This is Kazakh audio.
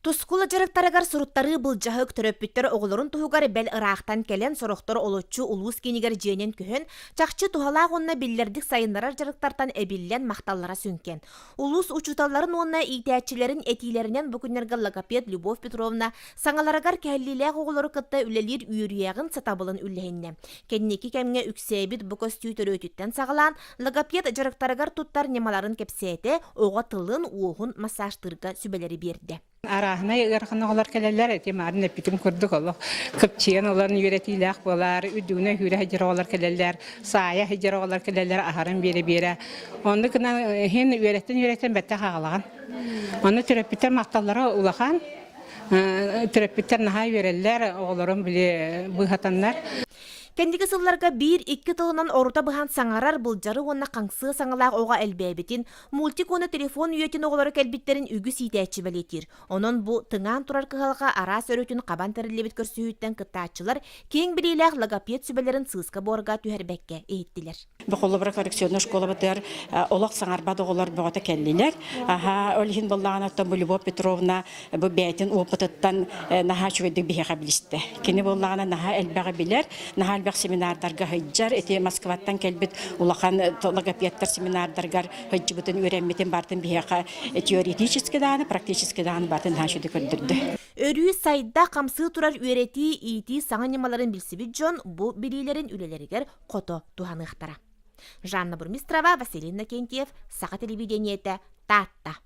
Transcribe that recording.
Тускула жарыктарыгар суруттары былжаһык төрөппүттөр оголорун туһугар бел ыраахтан келен сорохтор олоччу улуус кинигер жыэнен күһөн чахчы тухалаах онна биллердик сайыннарар жарыктартан эбиллен макталлара сүнкен. Улуус учуталларын онна ийтээчилерин этилеринен бүкүннерге логопед Любовь Петровна саңаларыгар кәһиллилээх оголору кытта үлелир үйрүягын сатабылын үллэһинне. Кенники кемге үксээбит букостүү төрөөтүттен сагалаан логопед жарыктарыгар туттар немаларын кепсээте ого тылын уохун массажтырга сүбелери берди. Арахна ярхана олар келелер этим арны питим курдук олох кыпчыен оларын үйретилек болар үдүнө хүрэ хажыр олар келелер сая хажыр олар келелер ахарын бере онды кына хен үйреттен бетте хагалаган аны терапевттер макталлары улахан терапевттер наха үйреллер оларын биле быхатаннар. Кендики сылларга 1-2 тылынан орута быхан саңарар былжары онна қаңсы саңалаақ оға әлбәбетін, мультиконы телефон үйетін оғылары кәлбеттерін үгі сейтәчі бәлетер. Онын бұ тыңан тұрар кығалға ара сөрөтін қабан тәрілебет көрсүйіттен кыттачылар кең білейләқ логопед сүбелерін сыска борға түхәрбәкке ейттілер. Бұқылы бір коррекционный школа бұтыр олақ саңарбады оғылар бұғата кәлілер. Олихин боллаған аттан Любовь Петровна бұ бәйтін опытыттан наға чөйді бейға білісті. Кені боллағана наға әлбәға білер, наға әлбәқ семинардарга хайджар, эти Москваттан кәлбет улахан логопедтар семинардаргар хайджы бұтын үйренметін бартын бейға теоретически дағаны, практически дағаны бартын хашуды көрдірді. Өрүй сайда қамсы турар үйрети ити саңа немаларын білсібі жон бұ білейлерін үлелерігер қото туғанықтара. Жанна Бурмистрова, Василина Кентьев, Сақа телевидениеті, Татта.